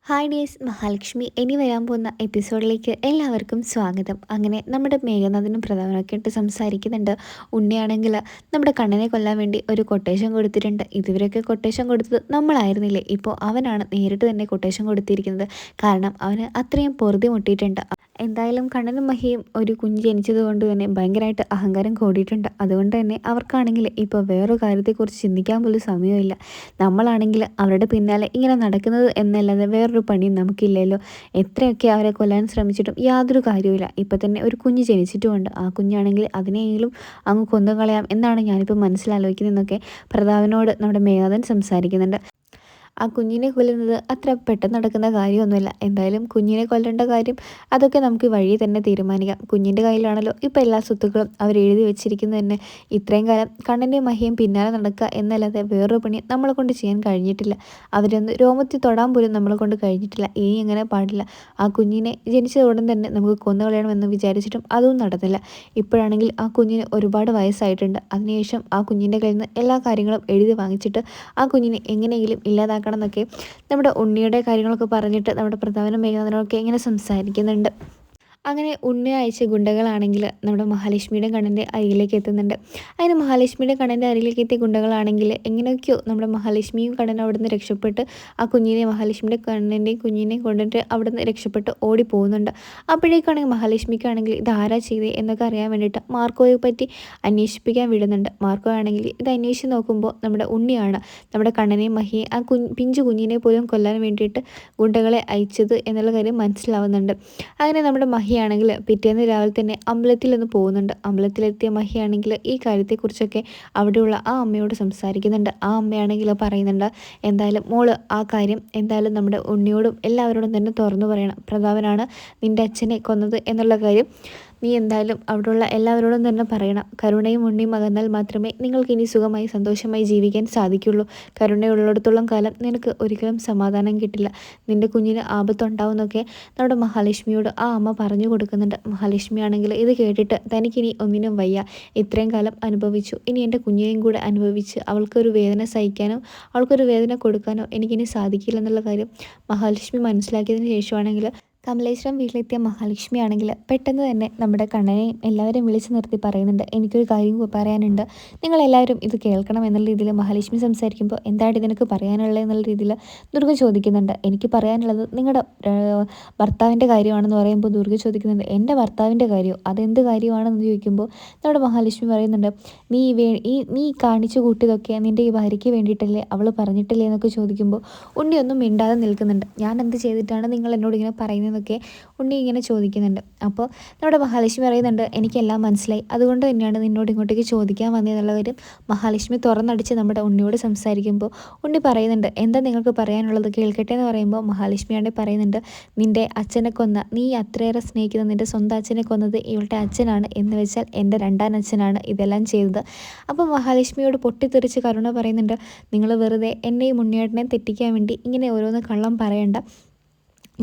Hi days Mahalakshmi ഇനി വരാൻ പോകുന്ന എപ്പിസോഡിലേക്ക് എല്ലാവർക്കും സ്വാഗതം. അങ്ങനെ നമ്മുടെ മേഘനാഥനും പ്രധാനമൊക്കെ ആയിട്ട് സംസാരിക്കുന്നുണ്ട്. ഉണ്ണിയാണെങ്കിൽ നമ്മുടെ കണ്ണനെ കൊല്ലാൻ വേണ്ടി ഒരു കൊട്ടേഷൻ കൊടുത്തിട്ടുണ്ട്. ഇതുവരെയൊക്കെ കൊട്ടേഷൻ കൊടുത്തത് നമ്മളായിരുന്നില്ലേ, ഇപ്പോൾ അവനാണ് നേരിട്ട് തന്നെ കൊട്ടേഷൻ കൊടുത്തിരിക്കുന്നത്. കാരണം അവന് അത്രയും പൊറുതി മുട്ടിയിട്ടുണ്ട്. എന്തായാലും കണ്ണനും മഹിയും ഒരു കുഞ്ഞ് ജനിച്ചത് കൊണ്ട് തന്നെ ഭയങ്കരമായിട്ട് അഹങ്കാരം കൂടിയിട്ടുണ്ട്. അതുകൊണ്ട് തന്നെ അവർക്കാണെങ്കിൽ ഇപ്പോൾ വേറൊരു കാര്യത്തെക്കുറിച്ച് ചിന്തിക്കാൻ പോലും സമയമില്ല. നമ്മളാണെങ്കിൽ അവരുടെ പിന്നാലെ ഇങ്ങനെ നടക്കുന്നത് എന്നല്ലാതെ വേറൊരു പണിയും നമുക്കില്ലല്ലോ. എത്രയൊക്കെ അവരെ കൊല്ലാൻ ശ്രമിച്ചിട്ടും യാതൊരു കാര്യവുമില്ല. ഇപ്പം തന്നെ ഒരു കുഞ്ഞ് ജനിച്ചിട്ടുമുണ്ട്. ആ കുഞ്ഞാണെങ്കിൽ അതിനെയെങ്കിലും അങ്ങ് കൊന്നുകളയാം എന്നാണ് ഞാനിപ്പോൾ മനസ്സിലാലോചിക്കുന്നതെന്നൊക്കെ പ്രതാപനോട് നമ്മുടെ മേഘനാഥൻ സംസാരിക്കുന്നുണ്ട്. ആ കുഞ്ഞിനെ കൊല്ലുന്നത് അത്ര പെട്ടെന്ന് നടക്കുന്ന കാര്യമൊന്നുമില്ല. എന്തായാലും കുഞ്ഞിനെ കൊല്ലേണ്ട കാര്യം അതൊക്കെ നമുക്ക് വഴി തന്നെ തീരുമാനിക്കാം. കുഞ്ഞിൻ്റെ കയ്യിലാണല്ലോ ഇപ്പോൾ എല്ലാ സ്വത്തുക്കളും അവർ എഴുതി വെച്ചിരിക്കുന്നത് തന്നെ. ഇത്രയും കാലം കണ്ണൻ്റെയും മഹിയും പിന്നാലെ നടക്കുക എന്നല്ലാതെ വേറൊരു പണി നമ്മളെ കൊണ്ട് ചെയ്യാൻ കഴിഞ്ഞിട്ടില്ല. അവരൊന്ന് രോമത്തിൽ തൊടാൻ പോലും നമ്മളെ കൊണ്ട് കഴിഞ്ഞിട്ടില്ല. ഇനി അങ്ങനെ പാടില്ല. ആ കുഞ്ഞിനെ ജനിച്ച ഉടൻ തന്നെ നമുക്ക് കൊന്നുകളയണമെന്ന് വിചാരിച്ചിട്ടും അതും നടന്നില്ല. ഇപ്പോഴാണെങ്കിൽ ആ കുഞ്ഞിന് ഒരുപാട് വയസ്സായിട്ടുണ്ട്. അതിനുശേഷം ആ കുഞ്ഞിൻ്റെ കയ്യിൽ നിന്ന് എല്ലാ കാര്യങ്ങളും എഴുതി വാങ്ങിച്ചിട്ട് ആ കുഞ്ഞിനെ എങ്ങനെയെങ്കിലും ഇല്ലാതാക്കണം എന്നൊക്കെ നമ്മുടെ ഉണ്ണിയുടെ കാര്യങ്ങളൊക്കെ പറഞ്ഞിട്ട് നമ്മുടെ പ്രധാന മേഘനാഥനൊക്കെ ഇങ്ങനെ സംസാരിക്കുന്നുണ്ട്. അങ്ങനെ ഉണ്ണി അയച്ച ഗുണ്ടകളാണെങ്കിൽ നമ്മുടെ മഹാലക്ഷ്മിയുടെ കണ്ണൻ്റെ അരികിലേക്ക് എത്തുന്നുണ്ട്. അങ്ങനെ മഹാലക്ഷ്മിയുടെ കണ്ണൻ്റെ അരികിലേക്ക് എത്തിയ ഗുണ്ടകളാണെങ്കിൽ എങ്ങനെയൊക്കെയോ നമ്മുടെ മഹാലക്ഷ്മിയും കണ്ണനും അവിടുന്ന് രക്ഷപ്പെട്ട് ആ കുഞ്ഞിനെ മഹാലക്ഷ്മിയുടെ കണ്ണൻ്റെയും കുഞ്ഞിനെയും കൊണ്ടിട്ട് അവിടുന്ന് രക്ഷപ്പെട്ട് ഓടി പോകുന്നുണ്ട്. അപ്പോഴേക്കാണെങ്കിൽ മഹാലക്ഷ്മിക്കാണെങ്കിൽ ഇത് ആരാ ചെയ്തേ എന്നൊക്കെ അറിയാൻ വേണ്ടിയിട്ട് മാർക്കോയെ പറ്റി അന്വേഷിപ്പിക്കാൻ വിടുന്നുണ്ട്. മാർക്കോ ആണെങ്കിൽ ഇത് അന്വേഷിച്ച് നോക്കുമ്പോൾ നമ്മുടെ ഉണ്ണിയാണ് നമ്മുടെ കണ്ണനെയും മഹിയെ ആ പിഞ്ചു കുഞ്ഞിനെ പോലും കൊല്ലാൻ വേണ്ടിയിട്ട് ഗുണ്ടകളെ അയച്ചത് എന്നുള്ള കാര്യം മനസ്സിലാവുന്നുണ്ട്. അങ്ങനെ നമ്മുടെ മഹിയാണെങ്കിൽ പിറ്റേന്ന് രാവിലെ തന്നെ അമ്പലത്തിലൊന്ന് പോകുന്നുണ്ട്. അമ്പലത്തിലെത്തിയ മഹിയാണെങ്കിൽ ഈ കാര്യത്തെക്കുറിച്ചൊക്കെ അവിടെയുള്ള ആ അമ്മയോട് സംസാരിക്കുന്നുണ്ട്. ആ അമ്മയാണെങ്കിൽ പറയുന്നുണ്ട്, എന്തായാലും മോള് ആ കാര്യം എന്തായാലും നമ്മുടെ ഉണ്ണിയോടും എല്ലാവരോടും തന്നെ തുറന്നു പറയണം. പ്രതാപനാണ് നിൻ്റെ അച്ഛനെ കൊന്നത് എന്നുള്ള കാര്യം നീ എന്തായാലും അവിടെയുള്ള എല്ലാവരോടും തന്നെ പറയണം. കരുണയും ഉണ്ണിയും അകന്നാൽ മാത്രമേ നിങ്ങൾക്കിനി സുഖമായി സന്തോഷമായി ജീവിക്കാൻ സാധിക്കുള്ളൂ. കരുണയുള്ളിടത്തോളം കാലം നിനക്ക് ഒരിക്കലും സമാധാനം കിട്ടില്ല. നിൻ്റെ കുഞ്ഞിന് ആപത്തുണ്ടാവുമെന്നൊക്കെ നമ്മുടെ മഹാലക്ഷ്മിയോട് ആ അമ്മ പറഞ്ഞു കൊടുക്കുന്നുണ്ട്. മഹാലക്ഷ്മി ആണെങ്കിൽ ഇത് കേട്ടിട്ട് തനിക്കിനി ഒന്നിനും വയ്യ. ഇത്രയും കാലം അനുഭവിച്ചു, ഇനി എൻ്റെ കുഞ്ഞിനെയും കൂടെ അനുഭവിച്ച് അവൾക്കൊരു വേദന സഹിക്കാനോ അവൾക്കൊരു വേദന കൊടുക്കാനോ എനിക്കിനി സാധിക്കില്ലെന്നുള്ള കാര്യം മഹാലക്ഷ്മി മനസ്സിലാക്കിയതിന് ശേഷമാണെങ്കിൽ കമലേശ്വരം വീട്ടിലെത്തിയ മഹാലക്ഷ്മി ആണെങ്കിൽ പെട്ടെന്ന് തന്നെ നമ്മുടെ കണ്ണനെയും എല്ലാവരെയും വിളിച്ചു നിർത്തി പറയുന്നുണ്ട്, എനിക്കൊരു കാര്യം പറയാനുണ്ട്, നിങ്ങളെല്ലാവരും ഇത് കേൾക്കണം എന്നുള്ള രീതിയിൽ മഹാലക്ഷ്മി സംസാരിക്കുമ്പോൾ എന്താണ് ഇതിനൊക്കെ പറയാനുള്ളത് എന്നുള്ള രീതിയിൽ ദുർഗ ചോദിക്കുന്നുണ്ട്. എനിക്ക് പറയാനുള്ളത് നിങ്ങളുടെ ഭർത്താവിൻ്റെ കാര്യമാണെന്ന് പറയുമ്പോൾ ദുർഗ ചോദിക്കുന്നുണ്ട്, എൻ്റെ ഭർത്താവിൻ്റെ കാര്യമോ, അതെന്ത് കാര്യമാണെന്ന് ചോദിക്കുമ്പോൾ നമ്മുടെ മഹാലക്ഷ്മി പറയുന്നുണ്ട്, നീ കാണിച്ചു കൂട്ടിയതൊക്കെ നിൻ്റെ ഈ ഭാര്യയ്ക്ക് വേണ്ടിയിട്ടല്ലേ, അവൾ പറഞ്ഞിട്ടില്ലേ എന്നൊക്കെ ചോദിക്കുമ്പോൾ ഉണ്ണിയൊന്നും മിണ്ടാതെ നിൽക്കുന്നുണ്ട്. ഞാൻ എന്ത് ചെയ്തിട്ടാണ് നിങ്ങൾ എന്നോട് ഇങ്ങനെ പറയുന്നതെന്നൊക്കെ ഉണ്ണി ഇങ്ങനെ ചോദിക്കുന്നുണ്ട്. അപ്പോൾ നമ്മുടെ മഹാലക്ഷ്മി പറയുന്നുണ്ട്, എനിക്കെല്ലാം മനസ്സിലായി, അതുകൊണ്ട് തന്നെയാണ് നിന്നോട് ഇങ്ങോട്ടേക്ക് ചോദിക്കാൻ വന്നതെന്നുള്ള കാര്യം മഹാലക്ഷ്മി തുറന്നടിച്ച് നമ്മുടെ ഉണ്ണിയോട് സംസാരിക്കുമ്പോൾ ഉണ്ണി പറയുന്നുണ്ട്, എന്താ നിങ്ങൾക്ക് പറയാനുള്ളത് കേൾക്കട്ടെ എന്ന് പറയുമ്പോൾ മഹാലക്ഷ്മിയാണെങ്കിൽ പറയുന്നുണ്ട്, നിൻ്റെ അച്ഛനെ കൊന്ന, നീ അത്രയേറെ സ്നേഹിക്കുന്ന നിൻ്റെ സ്വന്തം അച്ഛനെ കൊന്നത് ഇവളുടെ അച്ഛനാണ്, എന്ന് വെച്ചാൽ എൻ്റെ രണ്ടാം അച്ഛനാണ് ഇതെല്ലാം ചെയ്തത്. അപ്പോൾ മഹാലക്ഷ്മിയോട് പൊട്ടിത്തെറിച്ച് കരുണ പറയുന്നുണ്ട്, നിങ്ങൾ വെറുതെ എന്നെയും ഉണ്ണിയേട്ടനെയും തെറ്റിക്കാൻ വേണ്ടി ഇങ്ങനെ ഓരോന്ന് കള്ളം പറയണ്ട.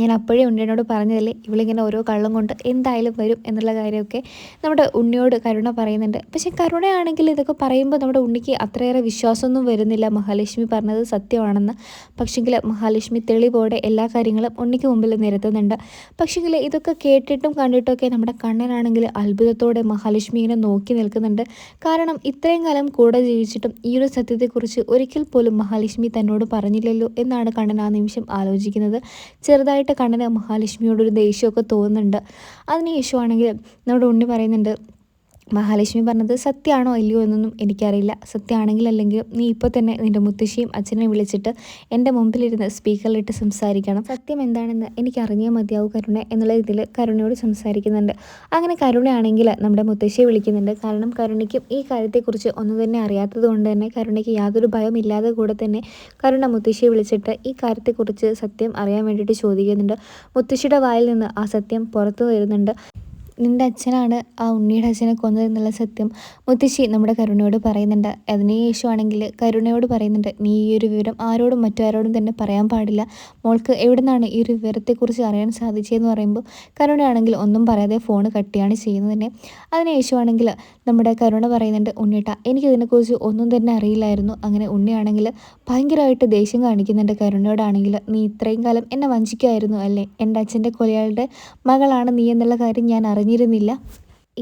ഞാൻ അപ്പോഴേ ഉണ്ണിയോട് പറഞ്ഞതല്ലേ ഇവളിങ്ങനെ ഓരോ കള്ളം കൊണ്ട് എന്തായാലും വരും എന്നുള്ള കാര്യമൊക്കെ നമ്മുടെ ഉണ്ണിയോട് കരുണ പറയുന്നുണ്ട്. പക്ഷേ കരുണയാണെങ്കിൽ ഇതൊക്കെ പറയുമ്പോൾ നമ്മുടെ ഉണ്ണിക്ക് അത്രയേറെ വിശ്വാസമൊന്നും വരുന്നില്ല മഹാലക്ഷ്മി പറഞ്ഞത് സത്യമാണെന്ന്. പക്ഷേങ്കിൽ മഹാലക്ഷ്മി തെളിവോടെ എല്ലാ കാര്യങ്ങളും ഉണ്ണിക്ക് മുമ്പിൽ നിരത്തുന്നുണ്ട്. പക്ഷേങ്കിൽ ഇതൊക്കെ കേട്ടിട്ടും കണ്ടിട്ടൊക്കെ നമ്മുടെ കണ്ണനാണെങ്കിൽ അത്ഭുതത്തോടെ മഹാലക്ഷ്മി ഇങ്ങനെ നോക്കി നിൽക്കുന്നുണ്ട്. കാരണം ഇത്രയും കാലം കൂടെ ജീവിച്ചിട്ടും ഈ ഒരു സത്യത്തെക്കുറിച്ച് ഒരിക്കൽ പോലും മഹാലക്ഷ്മി തന്നോട് പറഞ്ഞില്ലല്ലോ എന്നാണ് കണ്ണൻ ആ നിമിഷം ആലോചിക്കുന്നത്. ചെറുതായിട്ട് കണ്ണന് മഹാലക്ഷ്മിയോടൊരു ദേഷ്യമൊക്കെ തോന്നുന്നുണ്ട്. അതിനുശേഷമാണെങ്കിൽ നമ്മുടെ ഉണ്ണി പറയുന്നുണ്ട്, മഹാലക്ഷ്മി പറഞ്ഞത് സത്യമാണോ അല്ലയോ എന്നൊന്നും എനിക്കറിയില്ല. സത്യമാണെങ്കിൽ അല്ലെങ്കിൽ നീ ഇപ്പോൾ തന്നെ നിൻ്റെ മുത്തശ്ശിയും അച്ഛനെയും വിളിച്ചിട്ട് എൻ്റെ മുമ്പിലിരുന്ന് സ്പീക്കറിലിട്ട് സംസാരിക്കണം. സത്യം എന്താണെന്ന് എനിക്കറിഞ്ഞേ മതിയാവും കരുണ എന്നുള്ള രീതിയിൽ കരുണയോട് സംസാരിക്കുന്നുണ്ട്. അങ്ങനെ കരുണയാണെങ്കിൽ നമ്മുടെ മുത്തശ്ശിയെ വിളിക്കുന്നുണ്ട്. കാരണം കരുണയ്ക്കും ഈ കാര്യത്തെക്കുറിച്ച് ഒന്നും തന്നെ അറിയാത്തത് കൊണ്ട് തന്നെ കരുണയ്ക്ക് യാതൊരു ഭയമില്ലാതെ കൂടെ തന്നെ കരുണ മുത്തശ്ശിയെ വിളിച്ചിട്ട് ഈ കാര്യത്തെക്കുറിച്ച് സത്യം അറിയാൻ വേണ്ടിയിട്ട് ചോദിക്കുന്നുണ്ട്. മുത്തശ്ശിയുടെ വായിൽ നിന്ന് ആ സത്യം പുറത്തു വരുന്നുണ്ട്. നിൻ്റെ അച്ഛനാണ് ആ ഉണ്ണിയുടെ അച്ഛനെ കൊന്നതെന്നുള്ള സത്യം മുത്തശ്ശി നമ്മുടെ കരുണയോട് പറയുന്നുണ്ട്. അതിനുശേഷമാണെങ്കിൽ കരുണയോട് പറയുന്നുണ്ട്, നീ ഈ ഒരു വിവരം ആരോടും മറ്റാരോടും തന്നെ പറയാൻ പാടില്ല. മോൾക്ക് എവിടെ നിന്നാണ് ഈ ഒരു വിവരത്തെക്കുറിച്ച് അറിയാൻ സാധിച്ചതെന്ന് പറയുമ്പോൾ കരുണയാണെങ്കിൽ ഒന്നും പറയാതെ ഫോൺ കട്ടിയാണ് ചെയ്യുന്നത് തന്നെ. അതിനുശേഷമാണെങ്കിൽ നമ്മുടെ കരുണ പറയുന്നുണ്ട്, ഉണ്ണിയേട്ടാ എനിക്കിതിനെക്കുറിച്ച് ഒന്നും തന്നെ അറിയില്ലായിരുന്നു. അങ്ങനെ ഉണ്ണിയാണെങ്കിൽ ഭയങ്കരമായിട്ട് ദേഷ്യം കാണിക്കുന്നുണ്ട് കരുണയോടാണെങ്കിൽ. നീ ഇത്രയും കാലം എന്നെ വഞ്ചിക്കുമായിരുന്നു അല്ലേ? എൻ്റെ അച്ഛൻ്റെ കൊലയാളുടെ മകളാണ് നീ എന്നുള്ള കാര്യം ഞാൻ അറിഞ്ഞിരുന്നില്ല.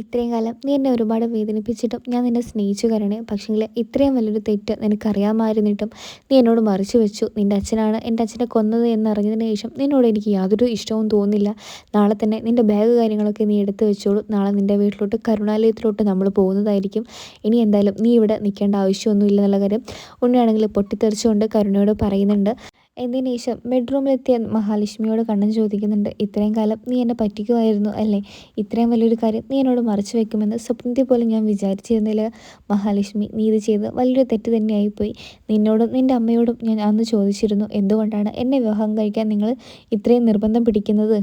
ഇത്രയും കാലം നീ എന്നെ ഒരുപാട് വേദനിപ്പിച്ചിട്ടും ഞാൻ നിന്നെ സ്നേഹിച്ചു കരുണേ. പക്ഷേങ്കിൽ ഇത്രയും വലിയൊരു തെറ്റ് നിനക്കറിയാമായിരുന്നിട്ടും നീ എന്നോട് മറിച്ചു വെച്ചു. നിൻ്റെ അച്ഛനാണ് എൻ്റെ അച്ഛനെ കൊന്നത് എന്നറിഞ്ഞതിന് ശേഷം നിന്നോട് എനിക്ക് യാതൊരു ഇഷ്ടവും തോന്നുന്നില്ല. നാളെ തന്നെ നിൻ്റെ ബാഗ് കാര്യങ്ങളൊക്കെ നീ എടുത്ത് വെച്ചോളൂ. നാളെ നിൻ്റെ വീട്ടിലോട്ട് കരുണാലയത്തിലോട്ട് നമ്മൾ പോകുന്നതായിരിക്കും. ഇനി എന്തായാലും നീ ഇവിടെ നിൽക്കേണ്ട ആവശ്യമൊന്നുമില്ല എന്നുള്ള കാര്യം ഉണ്ണിയാണെങ്കിൽ പൊട്ടിത്തെറിച്ചുകൊണ്ട് കരുണയോട് പറയുന്നുണ്ട്. എന്നതിന് ശേഷം ബെഡ്റൂമിലെത്തിയ മഹാലക്ഷ്മിയോട് കണ്ണൻ ചോദിക്കുന്നുണ്ട്, ഇത്രയും കാലം നീ എന്നെ പറ്റിക്കുമായിരുന്നു അല്ലേ? ഇത്രയും വലിയൊരു കാര്യം നീ എന്നോട് മറച്ചു വെക്കുമെന്ന് സ്വപ്നത്തിൽ പോലും ഞാൻ വിചാരിച്ചിരുന്നില്ല മഹാലക്ഷ്മി. നീ ഇത് ചെയ്ത് വലിയൊരു തെറ്റ് തന്നെയായിപ്പോയി. നിന്നോടും നിൻ്റെ അമ്മയോടും ഞാൻ അന്ന് ചോദിച്ചിരുന്നു, എന്തുകൊണ്ടാണ് എന്നെ വിവാഹം കഴിക്കാൻ നിങ്ങൾ ഇത്രയും നിർബന്ധം പിടിക്കുന്നത്?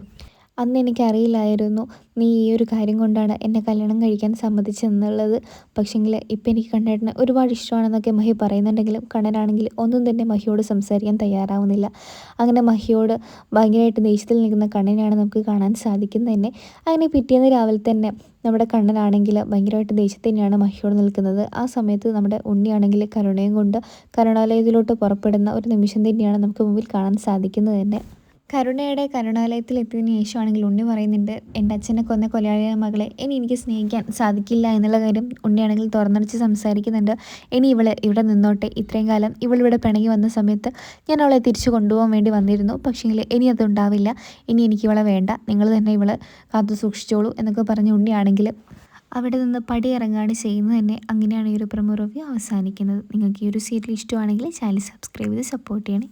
അന്ന് എനിക്കറിയില്ലായിരുന്നു നീ ഈ ഒരു കാര്യം കൊണ്ടാണ് എന്നെ കല്യാണം കഴിക്കാൻ സമ്മതിച്ചെന്നുള്ളത്. പക്ഷേങ്കിൽ ഇപ്പം എനിക്ക് കണ്ണേട്ടനെ ഒരുപാട് ഇഷ്ടമാണെന്നൊക്കെ മഹി പറയുന്നുണ്ടെങ്കിലും കണ്ണനാണെങ്കിൽ ഒന്നും തന്നെ മഹിയോട് സംസാരിക്കാൻ തയ്യാറാവുന്നില്ല. അങ്ങനെ മഹിയോട് ഭയങ്കരമായിട്ട് ദേഷ്യത്തിൽ നിൽക്കുന്ന കണ്ണനെയാണ് നമുക്ക് കാണാൻ സാധിക്കുന്നത് തന്നെ. അങ്ങനെ പിറ്റേന്ന് രാവിലെ തന്നെ നമ്മുടെ കണ്ണനാണെങ്കിൽ ഭയങ്കരമായിട്ട് ദേഷ്യത്തിൽ തന്നെയാണ് മഹിയോട് നിൽക്കുന്നത്. ആ സമയത്ത് നമ്മുടെ ഉണ്ണിയാണെങ്കിൽ കരുണയും കൊണ്ട് കരുണാലയത്തിലോട്ട് പുറപ്പെടുന്ന ഒരു നിമിഷം തന്നെയാണ് നമുക്ക് മുമ്പിൽ കാണാൻ സാധിക്കുന്നത് തന്നെ. കരുണയുടെ കരുണാലയത്തിൽ എത്തിയതിന് ശേഷമാണെങ്കിൽ ഉണ്ണി പറയുന്നുണ്ട്, എൻ്റെ അച്ഛനെ കൊന്ന കൊലയാളിയുടെ മകളെ ഇനി എനിക്ക് സ്നേഹിക്കാൻ സാധിക്കില്ല എന്നുള്ള കാര്യം ഉണ്ണിയാണെങ്കിൽ തുറന്നടിച്ച് സംസാരിക്കുന്നുണ്ട്. ഇനി ഇവിടെ നിന്നോട്ടെ. ഇത്രയും കാലം ഇവളിവിടെ പിണങ്ങി വന്ന സമയത്ത് ഞാൻ അവളെ തിരിച്ചു കൊണ്ടുപോകാൻ വേണ്ടി വന്നിരുന്നു. പക്ഷേങ്കിൽ ഇനി അതുണ്ടാവില്ല. ഇനി എനിക്കിവളെ വേണ്ട. നിങ്ങൾ തന്നെ ഇവളെ കാത്തു സൂക്ഷിച്ചോളൂ എന്നൊക്കെ പറഞ്ഞ് ഉണ്ണിയാണെങ്കിൽ അവിടെ നിന്ന് പടിയിറങ്ങാണ് ചെയ്യുന്നത് തന്നെ. അങ്ങനെയാണ് ഈ ഒരു പ്രൊമോ റിവ്യൂ അവസാനിക്കുന്നത്. നിങ്ങൾക്ക് ഈ ഒരു സീരിയൽ ഇഷ്ടമാണെങ്കിൽ ചാനൽ സബ്സ്ക്രൈബ് ചെയ്ത് സപ്പോർട്ട് ചെയ്യണേ.